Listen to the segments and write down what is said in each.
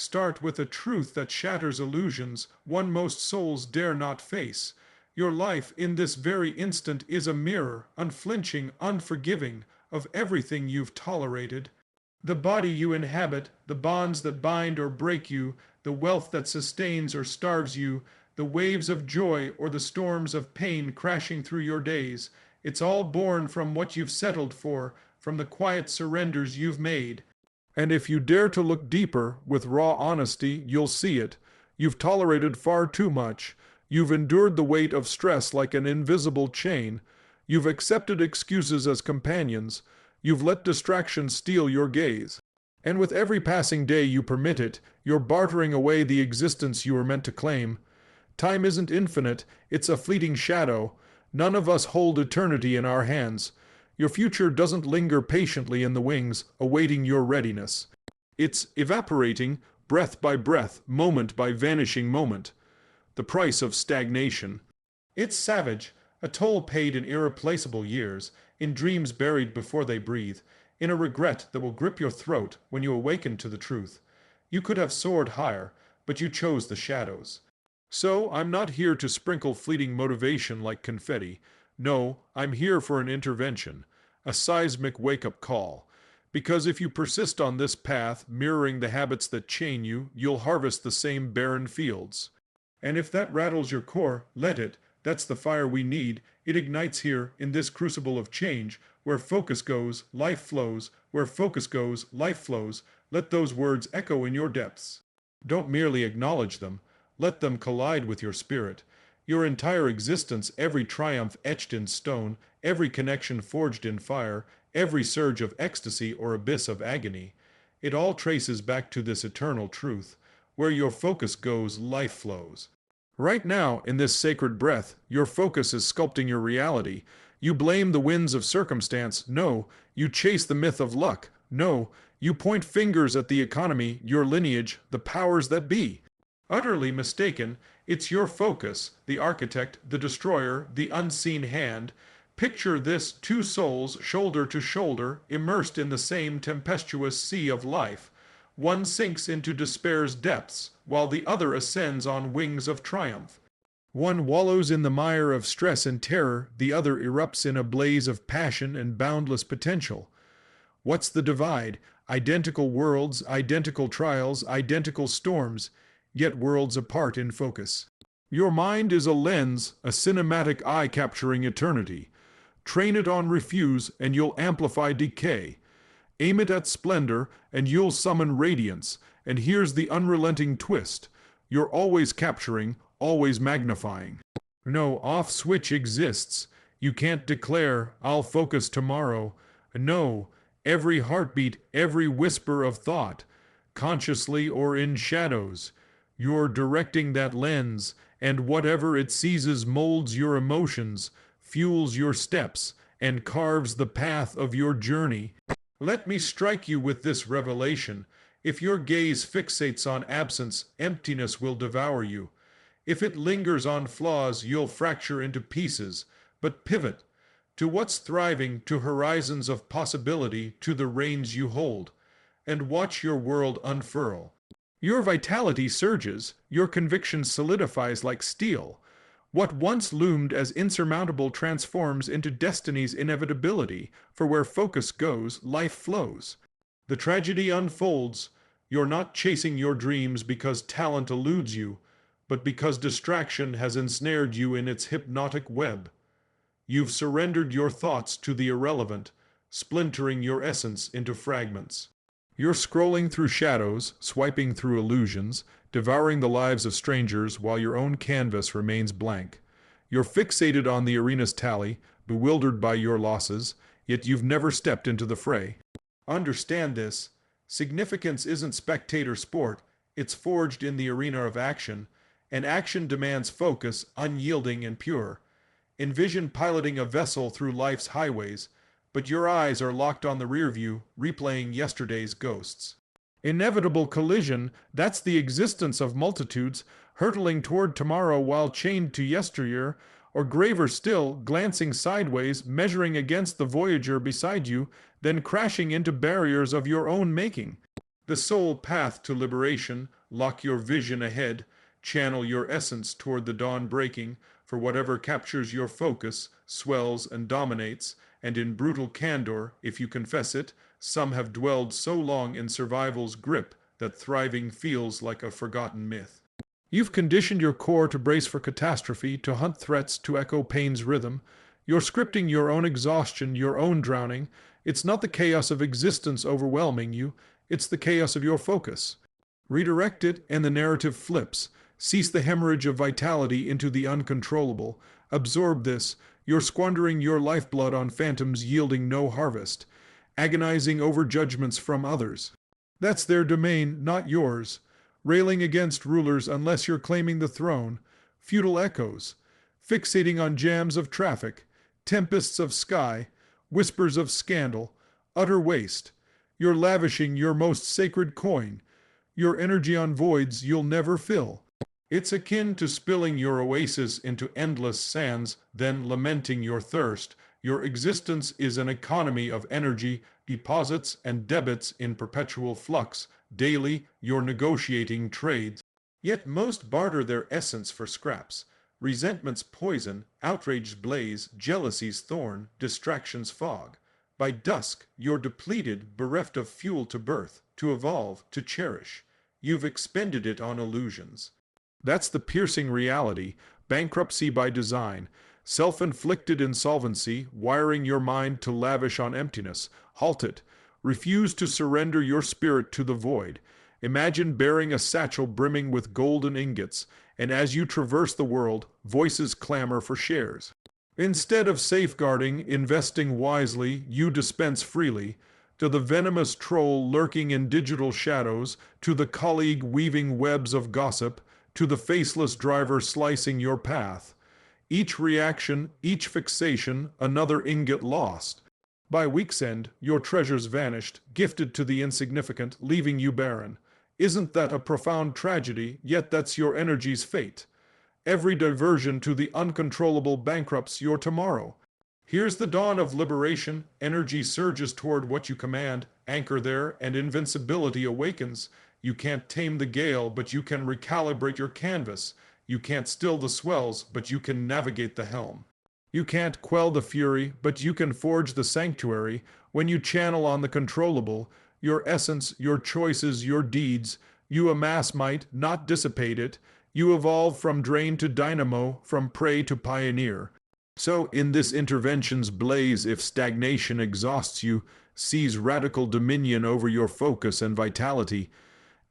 Start with a truth that shatters illusions, one most souls dare not face. Your life in this very instant is a mirror, unflinching, unforgiving, of everything you've tolerated. The body you inhabit, the bonds that bind or break you, the wealth that sustains or starves you, the waves of joy or the storms of pain crashing through your days, it's all born from what you've settled for, from the quiet surrenders you've made. And if you dare to look deeper, with raw honesty, you'll see it. You've tolerated far too much. You've endured the weight of stress like an invisible chain. You've accepted excuses as companions. You've let distractions steal your gaze. And with every passing day you permit it, you're bartering away the existence you were meant to claim. Time isn't infinite, it's a fleeting shadow. None of us hold eternity in our hands. Your future doesn't linger patiently in the wings, awaiting your readiness. It's evaporating, breath by breath, moment by vanishing moment. The price of stagnation. It's savage, a toll paid in irreplaceable years, in dreams buried before they breathe, in a regret that will grip your throat when you awaken to the truth. You could have soared higher, but you chose the shadows. So, I'm not here to sprinkle fleeting motivation like confetti. No, I'm here for an intervention, a seismic wake-up call. Because if you persist on this path, mirroring the habits that chain you, you'll harvest the same barren fields. And if that rattles your core, let it. That's the fire we need. It ignites here, in this crucible of change. Where focus goes, life flows. Where focus goes, life flows. Let those words echo in your depths. Don't merely acknowledge them. Let them collide with your spirit. Your entire existence, every triumph etched in stone, every connection forged in fire, every surge of ecstasy or abyss of agony, it all traces back to this eternal truth. Where your focus goes, life flows. Right now, in this sacred breath, your focus is sculpting your reality. You blame the winds of circumstance. No. You chase the myth of luck. No. You point fingers at the economy, your lineage, the powers that be. Utterly mistaken, it's your focus, the architect, the destroyer, the unseen hand. Picture this: two souls, shoulder to shoulder, immersed in the same tempestuous sea of life. One sinks into despair's depths, while the other ascends on wings of triumph. One wallows in the mire of stress and terror, the other erupts in a blaze of passion and boundless potential. What's the divide? Identical worlds, identical trials, identical storms, yet worlds apart in focus. Your mind is a lens, a cinematic eye capturing eternity. Train it on refuse, and you'll amplify decay. Aim it at splendor, and you'll summon radiance. And here's the unrelenting twist. You're always capturing, always magnifying. No off switch exists. You can't declare, I'll focus tomorrow. No, every heartbeat, every whisper of thought, consciously or in shadows, you're directing that lens, and whatever it seizes molds your emotions, fuels your steps, and carves the path of your journey. Let me strike you with this revelation. If your gaze fixates on absence, emptiness will devour you. If it lingers on flaws, you'll fracture into pieces. But pivot to what's thriving, to horizons of possibility, to the reins you hold, and watch your world unfurl. Your vitality surges, your conviction solidifies like steel. What once loomed as insurmountable transforms into destiny's inevitability, for where focus goes, life flows. The tragedy unfolds. You're not chasing your dreams because talent eludes you, but because distraction has ensnared you in its hypnotic web. You've surrendered your thoughts to the irrelevant, splintering your essence into fragments. You're scrolling through shadows, swiping through illusions, devouring the lives of strangers while your own canvas remains blank. You're fixated on the arena's tally, bewildered by your losses, yet you've never stepped into the fray. Understand this. Significance isn't spectator sport, it's forged in the arena of action, and action demands focus, unyielding and pure. Envision piloting a vessel through life's highways, but your eyes are locked on the rear view, replaying yesterday's ghosts. Inevitable collision, that's the existence of multitudes, hurtling toward tomorrow while chained to yesteryear, or graver still, glancing sideways, measuring against the voyager beside you, then crashing into barriers of your own making. The sole path to liberation. Lock your vision ahead, channel your essence toward the dawn breaking, for whatever captures your focus swells and dominates, and in brutal candor, if you confess it, some have dwelled so long in survival's grip that thriving feels like a forgotten myth. You've conditioned your core to brace for catastrophe, to hunt threats, to echo pain's rhythm. You're scripting your own exhaustion, your own drowning. It's not the chaos of existence overwhelming you, it's the chaos of your focus. Redirect it, and the narrative flips. Cease the hemorrhage of vitality into the uncontrollable. Absorb this. You're squandering your lifeblood on phantoms yielding no harvest, agonizing over judgments from others. That's their domain, not yours. Railing against rulers unless you're claiming the throne. Futile echoes. Fixating on jams of traffic, tempests of sky, whispers of scandal, utter waste. You're lavishing your most sacred coin, your energy on voids you'll never fill. It's akin to spilling your oasis into endless sands, then lamenting your thirst. Your existence is an economy of energy, deposits and debits in perpetual flux. Daily, you're negotiating trades. Yet most barter their essence for scraps. Resentment's poison, outrage's blaze, jealousy's thorn, distraction's fog. By dusk, you're depleted, bereft of fuel to birth, to evolve, to cherish. You've expended it on illusions. That's the piercing reality, bankruptcy by design, self-inflicted insolvency, wiring your mind to lavish on emptiness. Halt it. Refuse to surrender your spirit to the void. Imagine bearing a satchel brimming with golden ingots, and as you traverse the world, voices clamor for shares. Instead of safeguarding, investing wisely, you dispense freely. To the venomous troll lurking in digital shadows, to the colleague weaving webs of gossip, to the faceless driver slicing your path. Each reaction, each fixation, another ingot lost. By week's end, your treasures vanished, gifted to the insignificant, leaving you barren. Isn't that a profound tragedy? Yet that's your energy's fate. Every diversion to the uncontrollable bankrupts your tomorrow. Here's the dawn of liberation. Energy surges toward what you command. Anchor there, and invincibility awakens. You can't tame the gale, but you can recalibrate your canvas. You can't still the swells, but you can navigate the helm. You can't quell the fury, but you can forge the sanctuary. When you channel on the controllable, your essence, your choices, your deeds, you amass might, not dissipate it. You evolve from drain to dynamo, from prey to pioneer. So in this intervention's blaze, if stagnation exhausts you, seize radical dominion over your focus and vitality.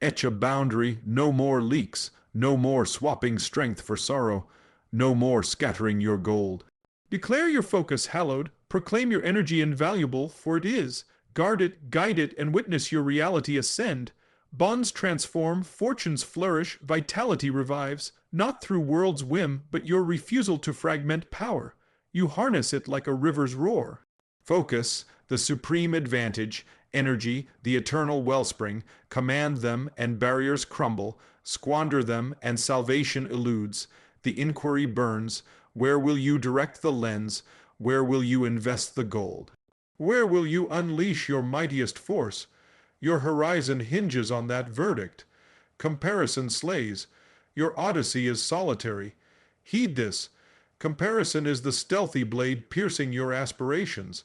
Etch a boundary, no more leaks, no more swapping strength for sorrow, no more scattering your gold. Declare your focus hallowed, proclaim your energy invaluable, for it is. Guard it, guide it, and witness your reality ascend. Bonds transform, fortunes flourish, vitality revives, not through world's whim, but your refusal to fragment power. You harness it like a river's roar. Focus, the supreme advantage, energy, the eternal wellspring, command them and barriers crumble, squander them and salvation eludes. The inquiry burns. Where will you direct the lens? Where will you invest the gold? Where will you unleash your mightiest force? Your horizon hinges on that verdict. Comparison slays. Your odyssey is solitary. Heed this. Comparison is the stealthy blade piercing your aspirations.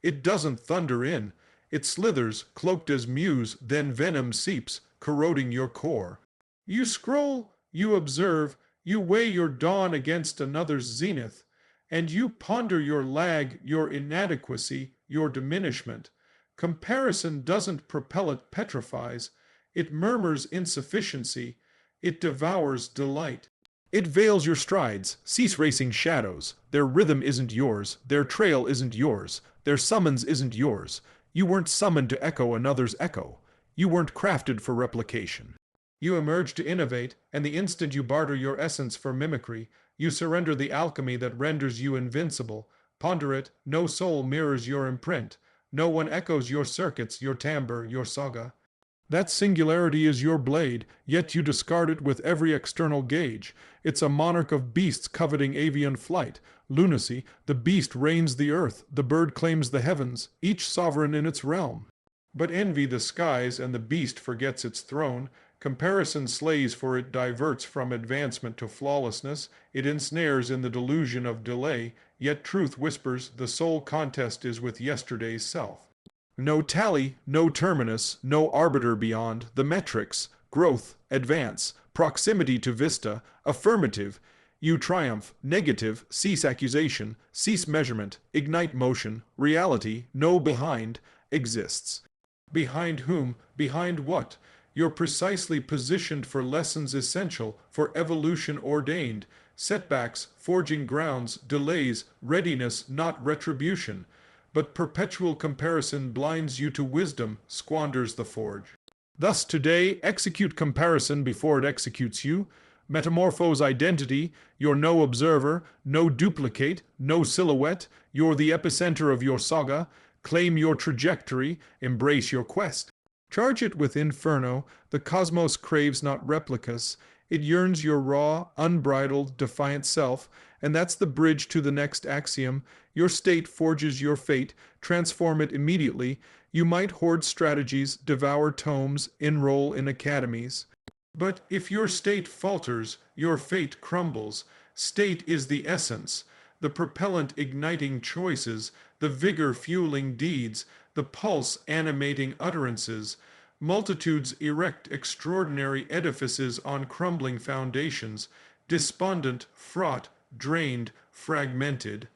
It doesn't thunder in. It slithers, cloaked as muse, then venom seeps, corroding your core. You scroll, you observe, you weigh your dawn against another's zenith, and you ponder your lag, your inadequacy, your diminishment. Comparison doesn't propel, it petrifies. It murmurs insufficiency. It devours delight. It veils your strides. Cease racing shadows. Their rhythm isn't yours. Their trail isn't yours. Their summons isn't yours. You weren't summoned to echo another's echo. You weren't crafted for replication. You emerge to innovate, and the instant you barter your essence for mimicry, you surrender the alchemy that renders you invincible. Ponder it. No soul mirrors your imprint. No one echoes your circuits, your timbre, your saga. That singularity is your blade, yet you discard it with every external gauge. It's a monarch of beasts coveting avian flight. Lunacy, the beast reigns the earth, the bird claims the heavens, each sovereign in its realm. But envy the skies, and the beast forgets its throne. Comparison slays, for it diverts from advancement to flawlessness. It ensnares in the delusion of delay, yet truth whispers the sole contest is with yesterday's self. No tally, no terminus, no arbiter beyond the metrics, growth, advance, proximity to vista, affirmative. You triumph, negative, cease accusation, cease measurement, ignite motion, reality, no behind, exists. Behind whom? Behind what? You're precisely positioned for lessons essential, for evolution ordained, setbacks, forging grounds, delays, readiness, not retribution. But perpetual comparison blinds you to wisdom, squanders the forge. Thus today, execute comparison before it executes you. Metamorphose identity. You're no observer, no duplicate, no silhouette. You're the epicenter of your saga. Claim your trajectory, embrace your quest. Charge it with inferno. The cosmos craves not replicas. It yearns your raw, unbridled, defiant self, and that's the bridge to the next axiom. Your state forges your fate. Transform it immediately. You might hoard strategies, devour tomes, enroll in academies. But if your state falters, your fate crumbles. State is the essence, the propellant igniting choices, the vigor fueling deeds, the pulse animating utterances. Multitudes erect extraordinary edifices on crumbling foundations, despondent, fraught, drained, fragmented.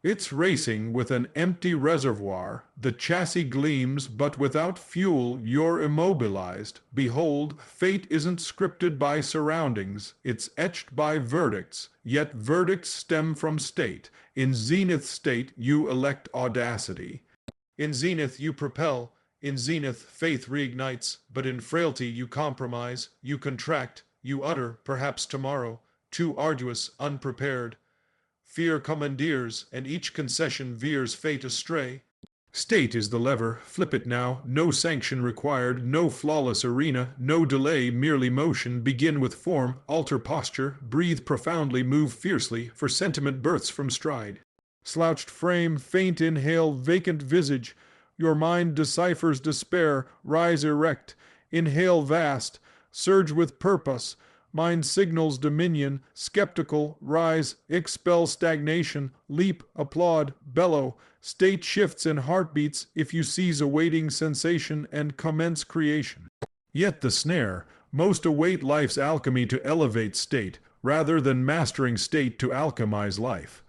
It's racing with an empty reservoir. The chassis gleams, but without fuel you're immobilized. Behold, fate isn't scripted by surroundings, it's etched by verdicts. Yet verdicts stem from state. In zenith state you elect audacity. In zenith you propel. In zenith faith reignites. But in frailty you compromise, you contract, you utter, perhaps tomorrow. Too arduous, unprepared. Fear commandeers, and each concession veers fate astray. State is the lever, flip it now, no sanction required, no flawless arena, no delay, merely motion. Begin with form, alter posture, breathe profoundly, move fiercely, for sentiment births from stride. Slouched frame, faint inhale, vacant visage, your mind deciphers despair, rise erect, inhale vast, surge with purpose, mind signals dominion, skeptical, rise, expel stagnation, leap, applaud, bellow, state shifts in heartbeats if you seize awaiting sensation and commence creation. Yet the snare, most await life's alchemy to elevate state, rather than mastering state to alchemize life.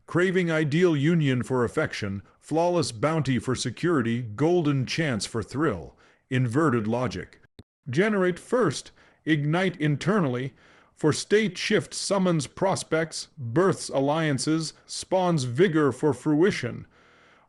Craving ideal union for affection, flawless bounty for security, golden chance for thrill, inverted logic. Generate first, ignite internally, for state shift summons prospects, births alliances, spawns vigor for fruition.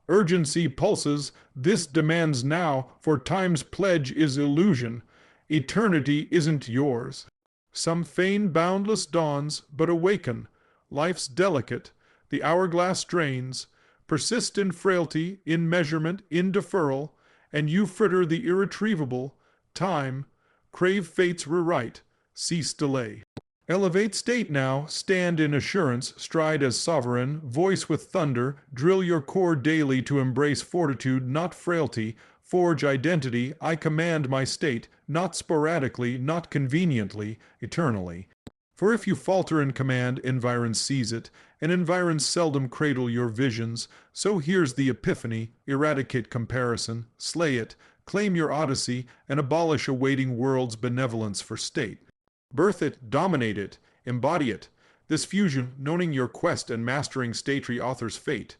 Urgency pulses, this demands now, for time's pledge is illusion. Eternity isn't yours. Some feign boundless dawns, but awaken. Life's delicate, the hourglass drains. Persist in frailty, in measurement, in deferral, and you fritter the irretrievable, time. Crave fate's rewrite, cease delay. Elevate state now, stand in assurance, stride as sovereign, voice with thunder, drill your core daily to embrace fortitude, not frailty, forge identity. I command my state, not sporadically, not conveniently, eternally. For if you falter in command, environs seize it, and environs seldom cradle your visions. So here's the epiphany, eradicate comparison, slay it, claim your odyssey, and abolish a waiting world's benevolence for state. Birth it, dominate it, embody it. This fusion, knowing your quest and mastering stately author's fate.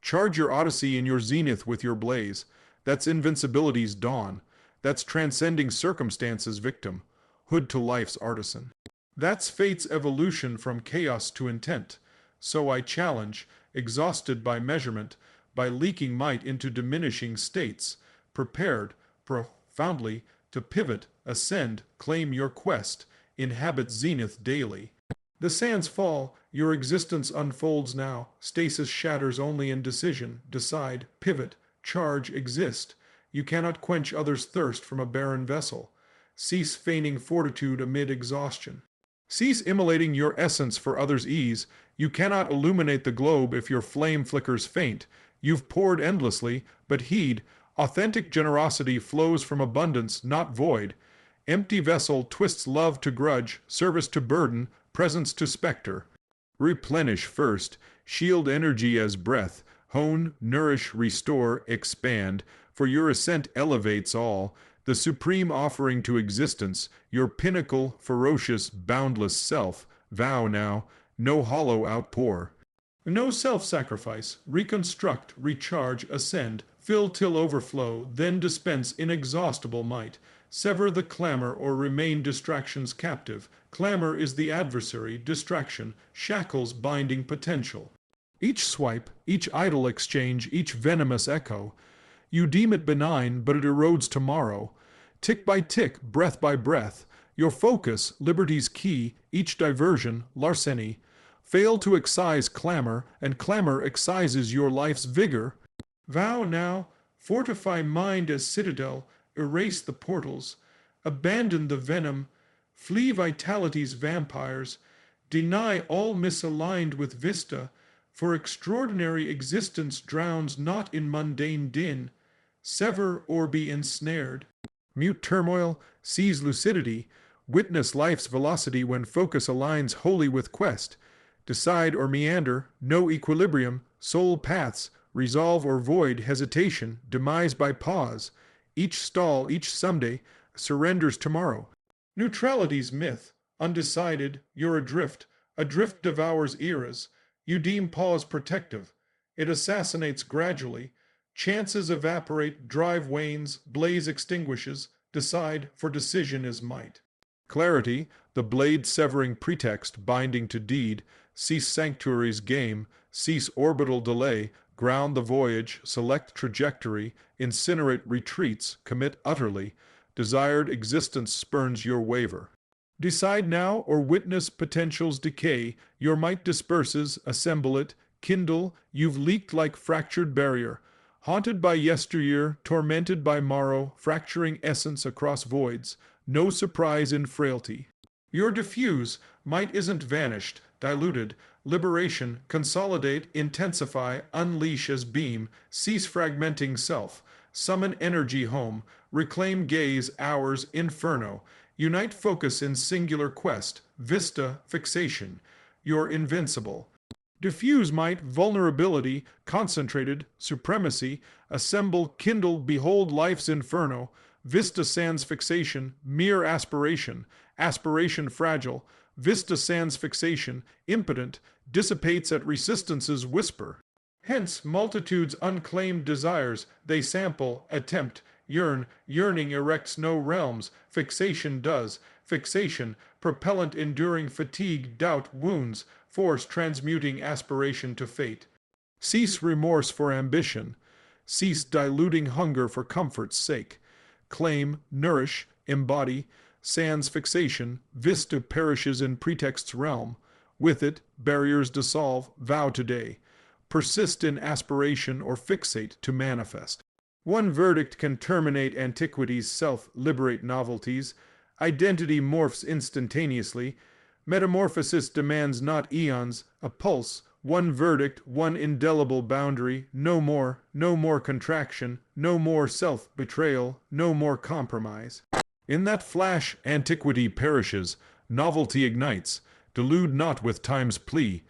Charge your odyssey in your zenith with your blaze. That's invincibility's dawn. That's transcending circumstance's victim. Hood to life's artisan. That's fate's evolution from chaos to intent. So I challenge, exhausted by measurement, by leaking might into diminishing states, prepared, profoundly, to pivot, ascend, claim your quest, inhabit zenith daily. The sands fall, your existence unfolds now, stasis shatters only in decision, decide, pivot, charge, exist. You cannot quench others' thirst from a barren vessel. Cease feigning fortitude amid exhaustion. Cease immolating your essence for others' ease. You cannot illuminate the globe if your flame flickers faint. You've poured endlessly, but heed, Authentic generosity flows from abundance, not void. Empty vessel twists love to grudge, service to burden, presence to specter. Replenish first, shield energy as breath, hone, nourish, restore, expand, for your ascent elevates all, the supreme offering to existence, your pinnacle, ferocious, boundless self. Vow now, no hollow outpour. No self-sacrifice. Reconstruct, recharge, ascend, fill till overflow, then dispense inexhaustible might. Sever the clamor or remain distractions captive. Clamor is the adversary, distraction, shackles binding potential. Each swipe, each idle exchange, each venomous echo, you deem it benign, but it erodes tomorrow. Tick by tick, breath by breath, your focus, liberty's key, each diversion, larceny. Fail to excise clamor, and clamor excises your life's vigor. Vow now, fortify mind as citadel, erase the portals, abandon the venom, flee vitality's vampires, deny all misaligned with vista, for extraordinary existence drowns not in mundane din, sever or be ensnared. Mute turmoil, seize lucidity, witness life's velocity when focus aligns wholly with quest. Decide or meander, no equilibrium, soul paths, resolve or void, hesitation, demise by pause. Each stall, each someday, surrenders tomorrow. Neutrality's myth, undecided, you're adrift. Adrift devours eras. You deem pause protective. It assassinates gradually. Chances evaporate, drive wanes, blaze extinguishes. Decide, for decision is might. Clarity, the blade-severing pretext binding to deed. Cease sanctuary's game, cease orbital delay, ground the voyage, select trajectory, incinerate retreats, commit utterly. Desired existence spurns your waver. Decide now or witness potential's decay. Your might disperses, assemble it, kindle, you've leaked like fractured barrier. Haunted by yesteryear, tormented by morrow, fracturing essence across voids. No surprise in frailty. Your diffuse, might isn't vanished, diluted. Liberation, consolidate, intensify, unleash as beam, cease fragmenting self. Summon energy home, reclaim gaze, hours, inferno. Unite focus in singular quest, vista, fixation. You're invincible. Diffuse might, vulnerability, concentrated, supremacy, assemble, kindle, behold life's inferno. Vista sans fixation, mere aspiration, aspiration fragile. Vista sans fixation, impotent, dissipates at resistance's whisper. Hence multitudes' unclaimed desires, they sample, attempt, yearn, yearning erects no realms, fixation does, fixation, propellant enduring fatigue, doubt, wounds, force transmuting aspiration to fate. Cease remorse for ambition, cease diluting hunger for comfort's sake. Claim, nourish, embody, sans fixation, vista perishes in pretext's realm. With it, barriers dissolve, vow today. Persist in aspiration or fixate to manifest. One verdict can terminate antiquity's self, liberate novelties. Identity morphs instantaneously. Metamorphosis demands not eons, a pulse, one verdict, one indelible boundary, no more contraction, no more self-betrayal, no more compromise. In that flash, antiquity perishes, novelty ignites. Delude not with time's plea.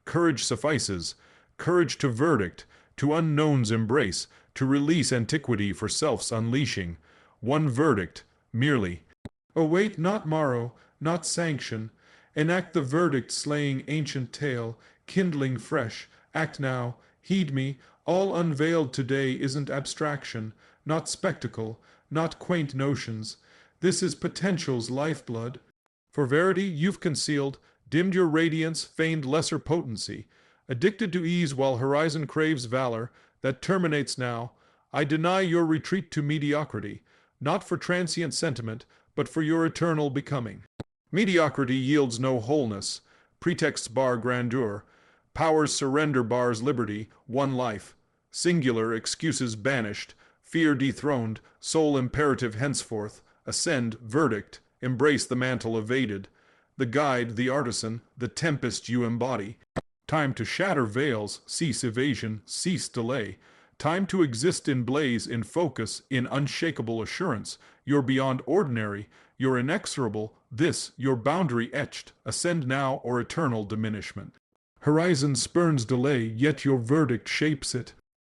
Courage suffices. Courage to verdict, to unknown's embrace, to release antiquity for self's unleashing. One verdict, merely. Await not morrow, not sanction. Enact the verdict slaying ancient tale, kindling fresh. Act now, heed me, all unveiled today isn't abstraction, not spectacle, not quaint notions. This is potential's lifeblood. For verity you've concealed, dimmed your radiance, feigned lesser potency. Addicted to ease while horizon craves valor, that terminates now. I deny your retreat to mediocrity, not for transient sentiment, but for your eternal becoming. Mediocrity yields no wholeness. Pretexts bar grandeur. Power's surrender bars liberty, one life. Singular excuses banished. Fear dethroned, soul imperative henceforth. Ascend, verdict, embrace the mantle evaded. The guide, the artisan, the tempest you embody. Time to shatter veils, cease evasion, cease delay. Time to exist in blaze, in focus, in unshakable assurance. You're beyond ordinary, you're inexorable, this, your boundary etched, ascend now or eternal diminishment. Horizon spurns delay, yet your verdict shapes it.